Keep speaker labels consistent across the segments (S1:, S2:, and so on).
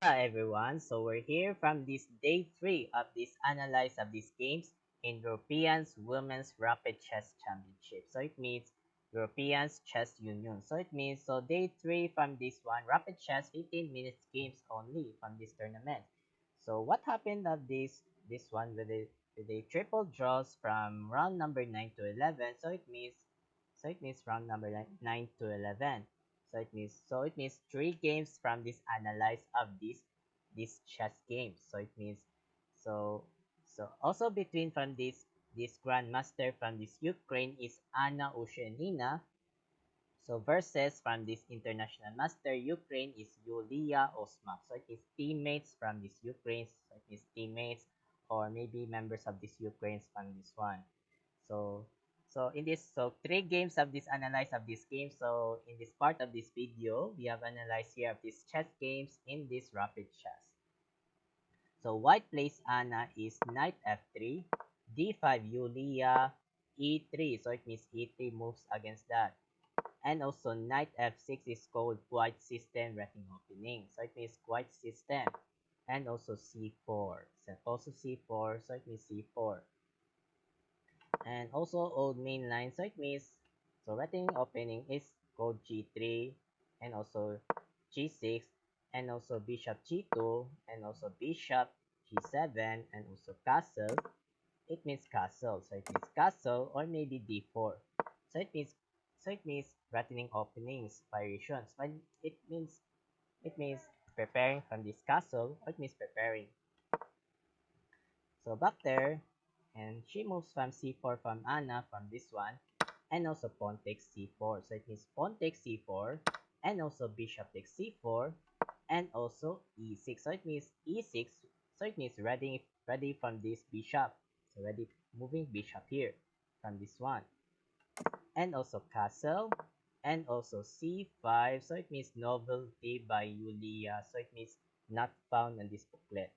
S1: Hello everyone, so we're here from this day 3 of this analyze of these games in Europeans Women's Rapid Chess Championship. So it means Europeans Chess Union. So it means day 3 from this one, Rapid Chess 15 minutes games only from this tournament. So what happened of this one with the triple draws from round number 9 to 11. So it means round number 9 to 11. So it means 3 games from this analyze of this chess game. So also between from this grandmaster from this Ukraine is Anna Ushenina. So versus from this international master Ukraine is Yulia Osmak. So it is teammates from this Ukraine. So it is teammates or maybe members of this Ukraine's from this one. So so 3 games of this analyze of this game. So in this part of this video, we have analyzed here of these chess games in this rapid chess. So white plays Anna is knight f3, d5 Yulia, e3. So it means e3 moves against that. And also knight f6 is called white system rating opening. So it means white system. And also c4. So also c4. So it means c4. And also old main line. So it means rating opening is called g3 and also g6 and also bishop g2 and also bishop g7 and also castle. It means castle. So it means castle or maybe d4. So it means threatening openings variations. But it means preparing from this castle or it means preparing. So back there, and she moves from c4 from Anna from this one, and also pawn takes c4. So it means pawn takes c4, and also bishop takes c4, and also e6. So it means e6. So it means ready from this bishop. So ready moving bishop here from this one, and also castle, and also c5. So it means novelty by Yulia. So it means not found in this booklet.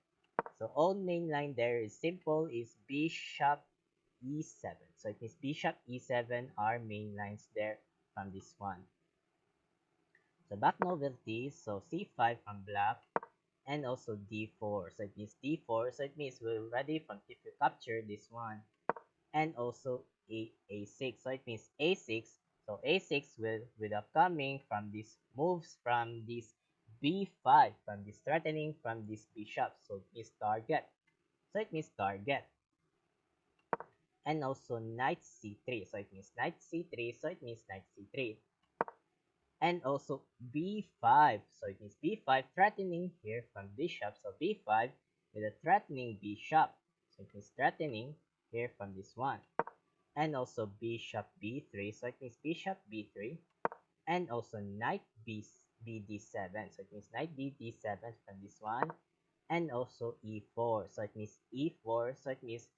S1: So all main line there is simple is bishop e7. So it means bishop e7 are main lines there from this one. So back novelty, so c5 from black and also d4. So it means d4. So it means we're ready from if you capture this one. And also a6. So it means a6. So a6 will with upcoming from this moves from this b5 from this threatening from this bishop. So it means target. So it means target. And also knight c3. So it means knight c3. So it means knight c3. And also b5. So it means b5 threatening here from bishop. So b5 with a threatening bishop. So it means threatening here from this one. And also bishop b3. So it means bishop b3. And also knight bd7. So it means knight bd7 from this one. And also e4. So it means e4. So it means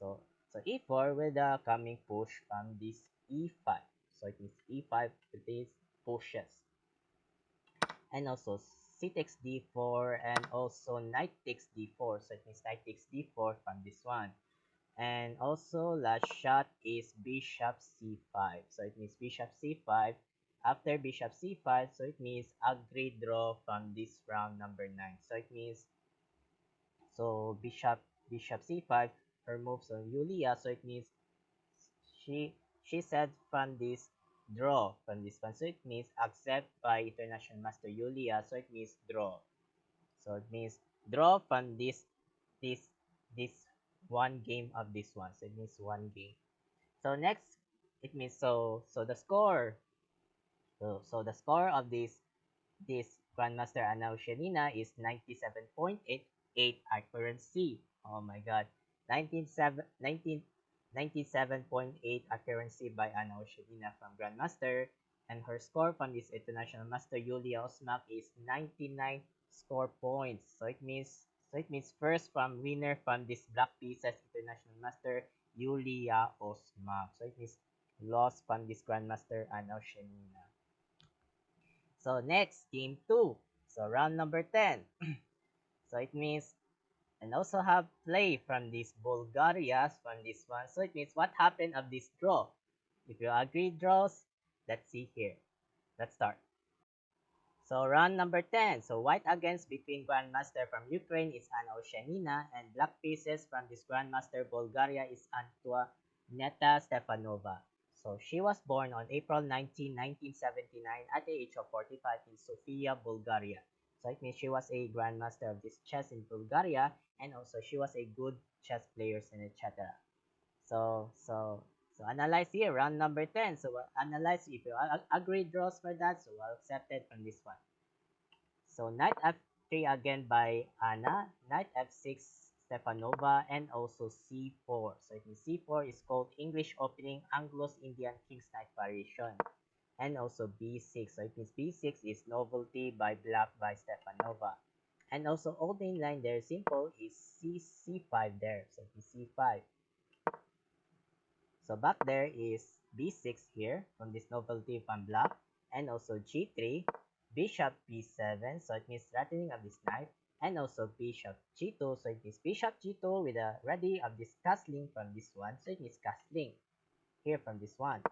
S1: so e4 with the coming push from this e5. So it means e5 with these pushes. And also c takes d4 and also knight takes d4. So it means knight takes d4 from this one. And also last shot is bishop c5. So it means bishop c5. After bishop c5, so it means agree draw from this round number 9. So it means so bishop c5 her moves on Yulia. So it means she said from this draw from this one. So it means accept by international master Yulia. So it means draw. So it means draw from this this one game of this one. So it means one game. So next it means so the score. So the score of this Grandmaster Anna Shenina is 97.88 accuracy. Oh my god. 97.8 accuracy by Anna Shenina from Grandmaster. And her score from this International Master Yulia Osmak is 99 score points. So it means first from winner from this Black Pieces International Master Yulia Osmak. So it means lost from this Grandmaster Anna Shenina. So next, game 2. So round number 10. So it means, and also have play from this Bulgaria's from this one. So it means what happened of this draw. If you agree draws, let's see here. Let's start. So round number 10. So white against between Grandmaster from Ukraine is Anna Osenina and black pieces from this Grandmaster Bulgaria is Antoinetta Stefanova. So she was born on April 19, 1979 at the age of 45 in Sofia, Bulgaria. So it means she was a Grandmaster of this chess in Bulgaria and also she was a good chess player and etc. So analyze here, round number 10. So analyze if you agree draws for that. So I'll accept it from this one. So knight f3 again by Anna, knight f6 Stefanova, and also c4. So it means c4 is called English opening Anglo-Indian king's knight variation. And also b6. So it means b6 is novelty by black by Stefanova. And also old main line there, simple, is c5 there. So it is c5. So back there is b6 here from this novelty from black, and also g3, bishop b7, so it means threatening of this knight, and also bishop g2, so it means bishop g2 with a ready of this castling from this one, so it means castling here from this one,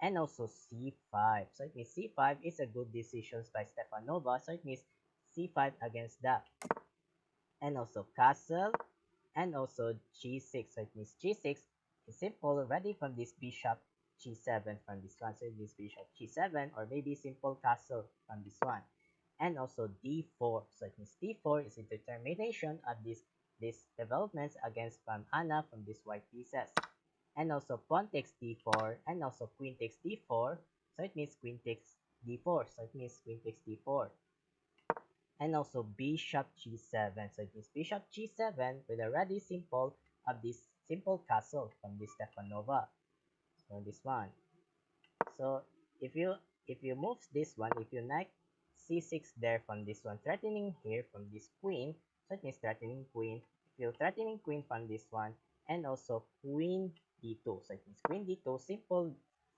S1: and also c5, so it means c5 is a good decision by Stefanova, so it means c5 against that, and also castle, and also g6, so it means g6 is simple ready from this bishop g7 from this one, so this bishop g7 or maybe simple castle from this one, and also d4, so it means d4 is a determination of these developments against from Anna from these white pieces, and also pawn takes d4 and also queen takes d4, so it means queen takes d4, so it means queen takes d4, and also bishop g7. So it is bishop g7 with a ready simple of this simple castle from this Stefanova. So this one. So if you move this one, if you knight c6 there from this one, threatening here from this queen, so it means threatening queen. If you're threatening queen from this one, and also queen d2, so it means queen d2.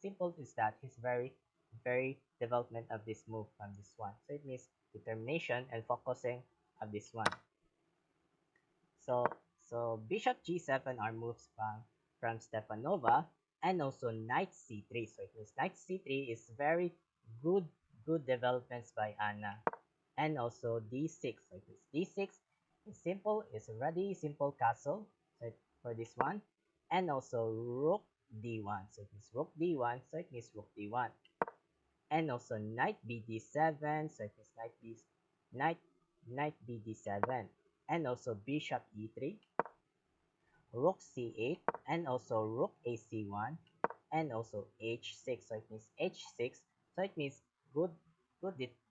S1: Simple is that it's very development of this move from this one. So it means determination and focusing of this one. So bishop g7 are moves from Stefanova, and also knight c3. So it means knight c3 is very good developments by Anna, and also d6. So it means d6 is simple, is already simple castle, so for this one, and also rook d1. So it means rook d1. So it means rook d1, and also knight bd7. So it means knight bd7, and also bishop e3, rook c8, and also rook ac1, and also h6. So it means h6. So it means good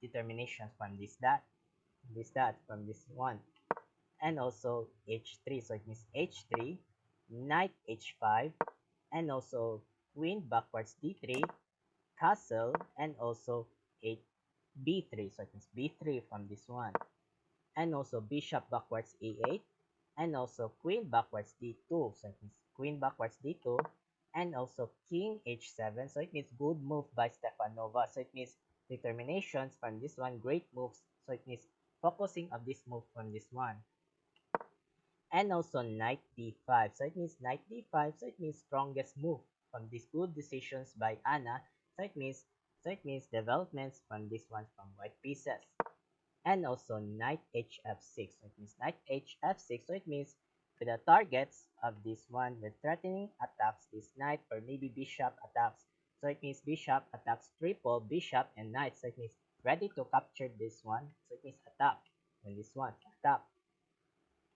S1: determination from this that from this one, and also h3. So it means h3, knight h5, and also queen backwards d3, castle, and also b3. So it means b3 from this one, and also bishop backwards a8, and also queen backwards d2. So it means queen backwards d2, and also king h7. So it means good move by Stefanova. So it means determinations from this one, great moves. So it means focusing of this move from this one, and also knight d5. So it means knight d5. So it means strongest move from these good decisions by Anna. So it means developments from this one from white pieces, and also knight hf6. So it means knight hf6. So it means with the targets of this one with threatening attacks this knight, or maybe bishop attacks. So it means bishop attacks triple bishop and knight. So it means ready to capture this one. So it means attack on this one, attack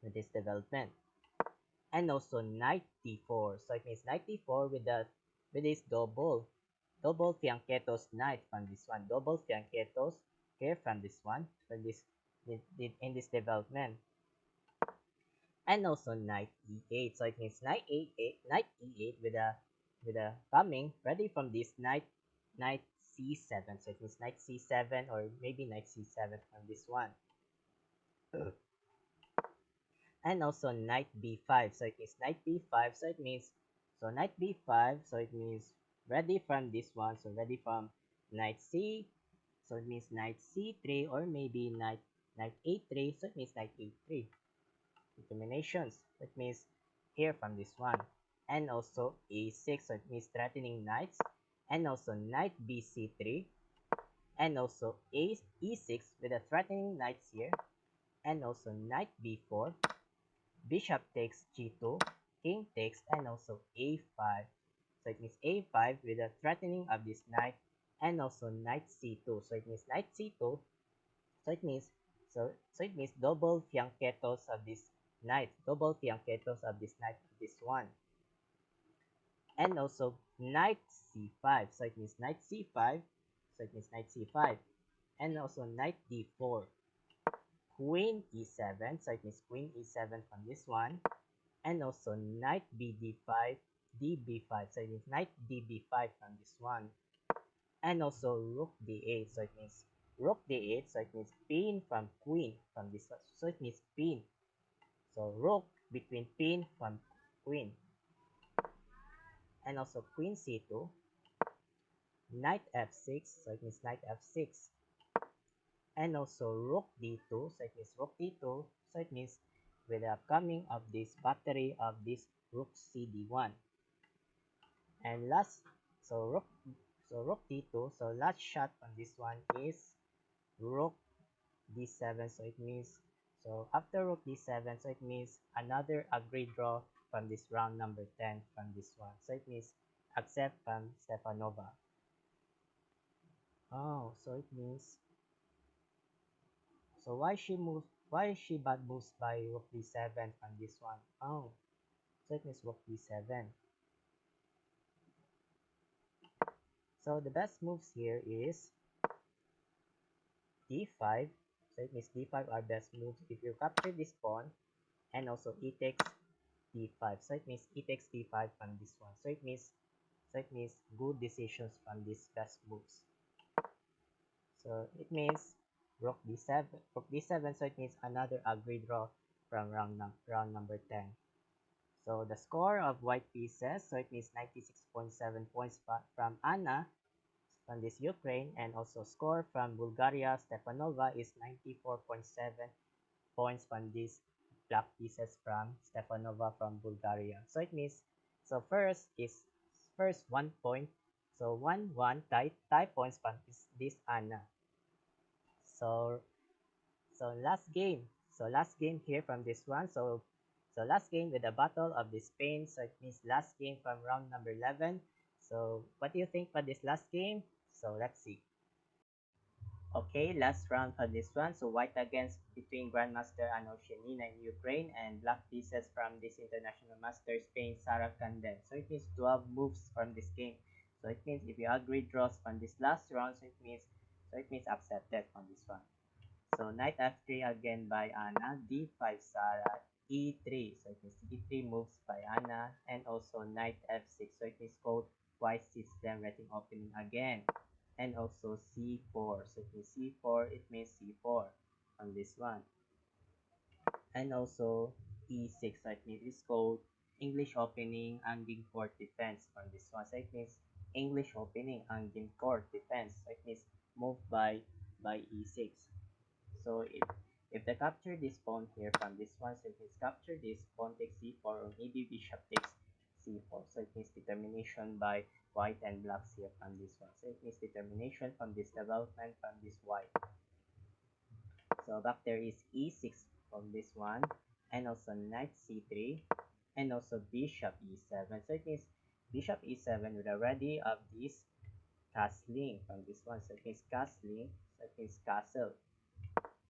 S1: with this development, and also knight d4. So it means knight d4 with this double fianchettos knight from this one, double fianchettos here from this one, from this in this development, and also knight e8. So it means knight e8 with a coming ready from this knight c7. So it means knight c7 or maybe knight c7 from this one, and also knight b5. So it means knight b5. So it means knight b5. So it means ready from this one. So ready from knight c. So it means knight c3 or maybe knight a3. So it means knight a3. Determinations. That means here from this one. And also a6. So it means threatening knights. And also knight bc3. and also e6 with the threatening knights here, and also knight b4, bishop takes g2, king takes, and also a5. So it means a5 with the threatening of this knight, and also knight c2. So it means knight c2. So it means double fianchettos of this knight, this one, and also knight c5. So it means knight c5. And also knight d4, queen e7. So it means queen e7 from this one, and also knight bd5, db5. So it means knight db5 from this one, and also rook d8. So it means rook d8. So it means pin from queen from this one. So it means pin. So rook between pin from queen, and also queen c2, knight f6. So it means knight f6, and also rook d2. So it means rook d2. So it means with the upcoming of this battery of this rook cd1, and last, so rook d2. So last shot on this one is rook d7. So it means, so after rook d7, so it means another agreed draw from this round number 10 from this one. So it means accept from Stepanova. Oh, so it means, so why she bad moves by rook d7 from this one? Oh, so it means rook d7. So the best moves here is d5. So it means d5 are best moves if you capture this pawn, and also e takes d5. So it means e takes d5 from this one. So it means good decisions from these best moves. So it means rook d7, so it means another agreed draw from round number 10. So the score of white pieces, so it means 96.7 points from Anna from this Ukraine, and also score from Bulgaria Stepanova is 94.7 points from these black pieces from Stepanova from Bulgaria. So it means, so first 1 point. So 1-1 tie points from this Anna. So last game. So last game here from this one. So last game with the Battle of the Spain. So it means last game from round number 11. So what do you think for this last game? So let's see. Okay, last round for this one. So white against between Grandmaster Ano Shenina in Ukraine, and black pieces from this International Master Spain, Sarah Candel. So it means 12 moves from this game. So it means if you agree draws from this last round, so it means accepted from this one. So knight f3 again by Anna, d5 Sarah, e3. So it means e3 moves by Anna, and also knight f6. So it means code white system rating opening again, and also c4. So it means c4, it means c4 on this one, and also e6. So it means it's called English opening Angin court defense on this one. So it means English opening Angin court defense. So it means move by e6. So if they capture this pawn here from this one, so it means capture this pawn takes c4, or maybe bishop takes c4. So it means determination by white and blacks here from this one. So it means determination from this development from this white. So back there is e6 from this one, and also knight c3, and also bishop e7. So it means bishop e7 with a ready of this castling from this one. So it means castling, so it means castle,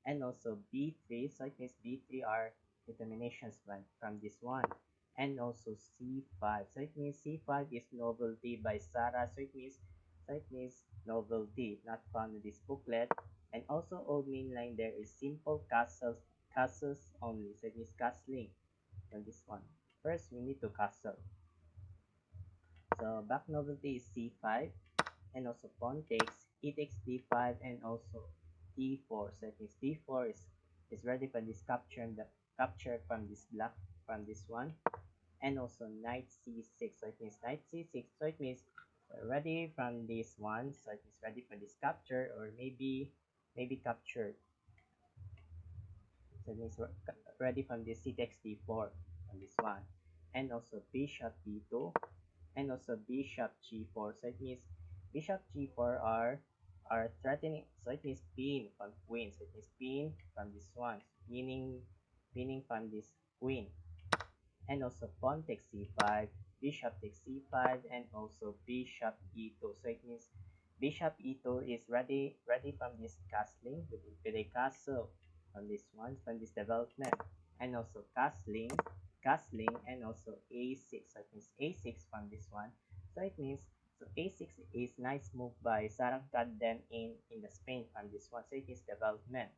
S1: and also b3. So it means b3 are determinations from this one, and also c5. So it means c5 is novelty by Sarah. So it means novelty not found in this booklet. And also old mainline there is simple castles only. So it means castling from this one. First we need to castle. So back novelty is c5, and also pawn takes, e takes d5, and also d4. So it means d4 is ready for this capture from this black from this one, and also knight c6. So it means knight c6. So it means ready from this one. So it is ready for this capture, or maybe captured. So it means ready from this c takes d4 on this one, and also bishop d2, and also bishop g4. So it means bishop g4 are are threatening. So it means pin from queen. So it means pin from this one, pinning from this queen. And also pawn takes c5, bishop takes c5, and also bishop e2. So it means bishop e2 is ready from this castling with a castle from this one, from this development. And also castling, and also a6. So it means a6 from this one. So it means so a6 is nice move by Sarah Ganden in the Spain from this one. So it is development.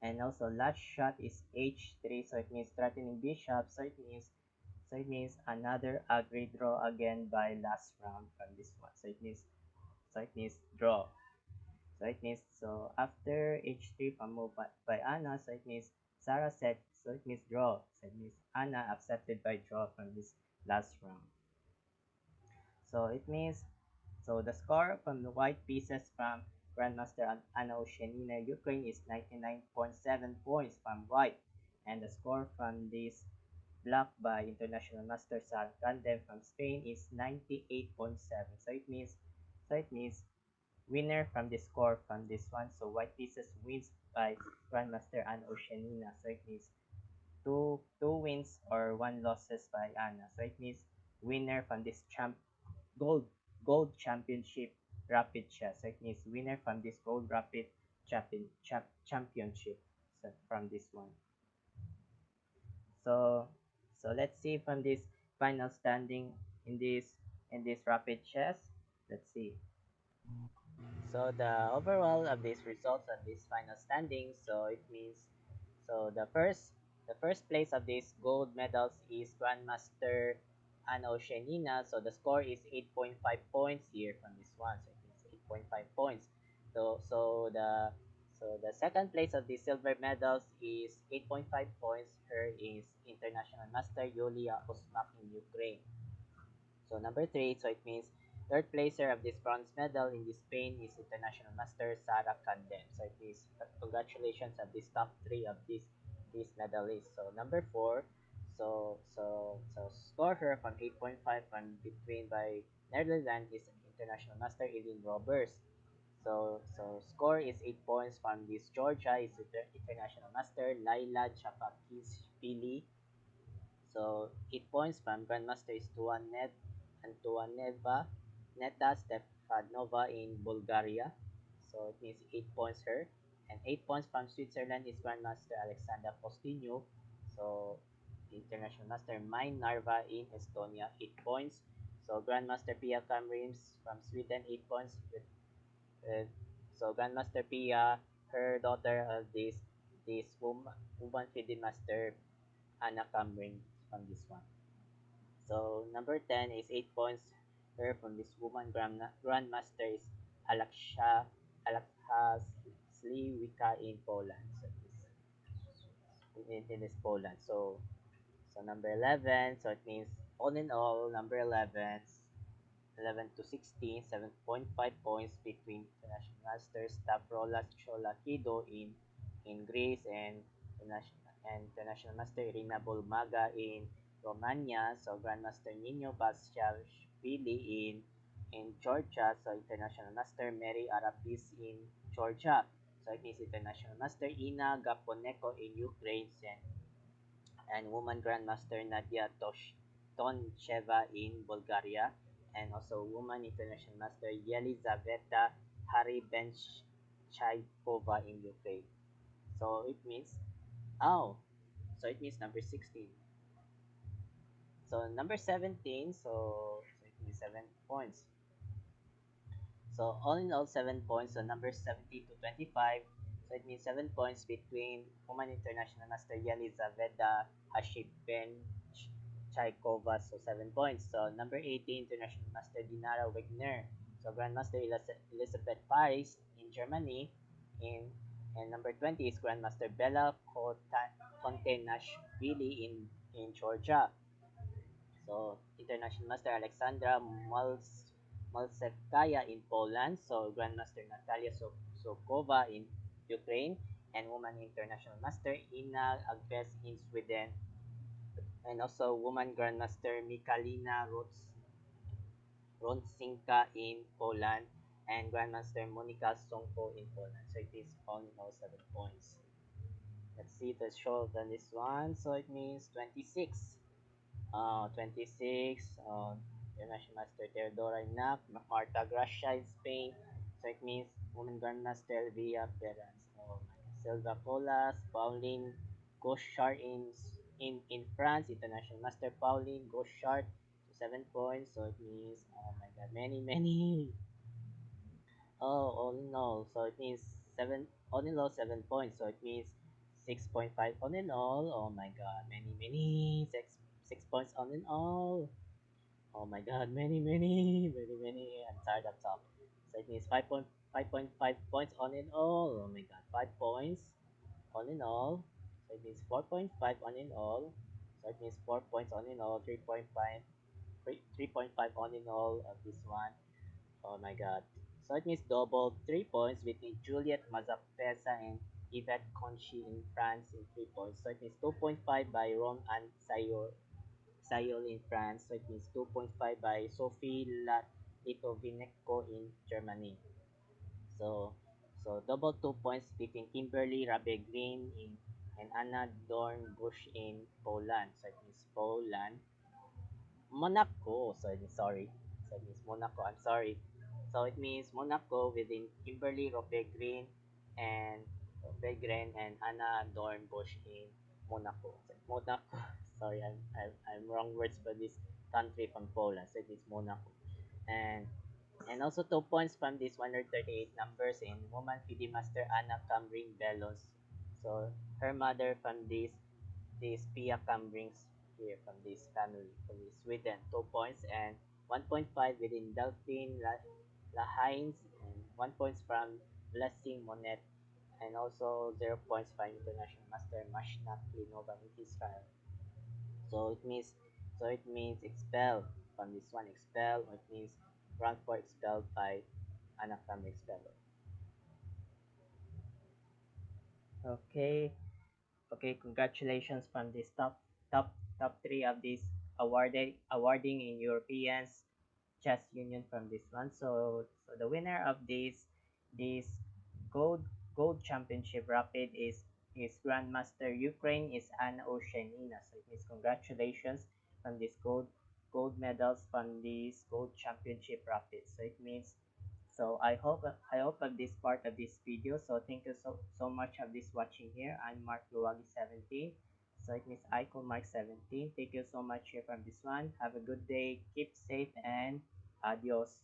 S1: And also last shot is h3, so it means threatening bishop. So it means another ugly draw again by last round from this one. So it means draw. So after h3 from move by Anna, so it means Sarah said, so it means draw. So it means Anna accepted by draw from this last round. So it means, so the score from the white pieces from Grandmaster Anna Oceanina Ukraine is 99.7 points from white, and the score from this black by International Master Sarah Candem from Spain is 98.7. So it means winner from the score from this one. So white pieces wins by Grandmaster Anna Oceanina. So it means two wins or one losses by Anna. So it means winner from this gold gold championship rapid chess. So it means winner from this gold rapid championship. So from this one. So let's see from this final standing in this rapid chess. Let's see. So the overall of these results of this final standing, so it means, so the first place of these gold medals is Grandmaster Anna Oceanina. So the score is 8.5 points here from this one. So it means 8.5 points. So the second place of the silver medals is 8.5 points. Her is International Master Yulia Osmak in Ukraine. So number three, so it means third placer of this bronze medal in this Spain is International Master Sarah Candem. So it means congratulations of this top three of these medalists. So number four, so score her from 8.5 from between by Netherlands is International Master Eileen Roberts. So score is 8 points from this Georgia is International Master Laila Chapakishvili. So 8 points from Grandmaster is Antuaneva Neta Stefanova in Bulgaria. So it means 8 points her. And 8 points from Switzerland is Grandmaster Alexander Postinu. So International Master Mine Narva in Estonia, 8 points. So Grandmaster Pia Kamrims from Sweden, 8 points. Uh, so Grandmaster Pia, her daughter of this woman FIDE Master Anna Kamrin from this one. So number 10 is 8 points her from this woman grandmaster is Alaksha Alakha Sliwika in Poland. So in this Poland. So number 11, so it means all in all number 11 to 16, 7.5 points between International Masters Stavrolas Cholakido in Greece and International Master Irina Bulmaga in Romania. So Grandmaster Nino Bastiashvili in Georgia. So International Master Mary Arapis in Georgia. So it means International Master Ina Gaponeko in Ukraine and woman grandmaster Nadia Toncheva in Bulgaria, and also woman international master Yelizaveta Haribenchaikova in Ukraine. So it means, oh, so it means number 16. So number 17, so it means 7 points. So all in all, 7 points. So numbers 17 to 25. So it means 7 points between woman international master Yelizaveta Hashiben Chaikova. So 7 points. So number 18, international master Dinara Wegner. So Grandmaster Elizabeth Paris in Germany. And number 20 is Grandmaster Bella Kontenashvili in Georgia. So International Master Alexandra Malsevkaya in Poland. So Grandmaster Natalia Sokova in Ukraine. And Woman International Master Ina Agves in Sweden. And also Woman Grandmaster Mikalina Ronsinka in Poland. and Grandmaster Monica Songko in Poland. So it is all in all 7 points. Let's see the show than this one. So it means 26. 26. International Master Teodora Inak, Marta Gracia in Spain. So it means Women Grandmaster Villa Perez. Oh my God. Silva Colas, Pauline Gauchard in France, International Master Pauline Gauchard. So 7 points. So it means, oh my God, many. Oh, all in all. So it means seven, all in all 7 points. So it means 6.5 all in all. Oh my God, many. 6 points all in all. Oh my God, many. I'm tired of talk. So it means 5.5 points all in all. Oh my God, 5 points all in all. So it means 4.5 all in all. So it means 4 points all in all. 3.5, 3.5 all in all of this one. Oh my God. So it means double 3 points between Juliet Mazapesa and Yvette Conchi in France in 3 points. So it means 2.5 by Rom and Sayol in France. So it means 2.5 by Sophie Litovinenko in Germany. So double 2 points between Kimberly Rabegrin in and Anna Dornbusch in Poland. So it means Poland. Monaco. So it means sorry. So it means Monaco. I'm sorry. So it means Monaco within Kimberly Robegrin and and Anna Dornbusch in Monaco. So Monaco. Sorry, I'm wrong words for this country from Poland. So it is Monaco. And also 2 points from this 138 numbers in woman FIDE Master Anna Camring Belos. So her mother from this Pia Cambrings here from this family from this Sweden 2 points and 1.5 within Delphine Lahines and 1 points from Blessing Monet and also 0 points from International Master Mashna Klinova in Israel. So it means expelled from this one expelled or it means rank for expelled by Anna from expelled. Okay, okay, congratulations from this top three of this awarding in Europeans Chess Union from this one. So the winner of this gold gold championship rapid is Grandmaster Ukraine is Anna Oshenina. So it means congratulations from this gold medals from this gold championship rapid. So it means so I hope of this part of this video. So thank you so much of this watching here. I'm Mark Luwagi 17. So it means I call Mark 17. Thank you so much here from this one. Have a good day. Keep safe and adios.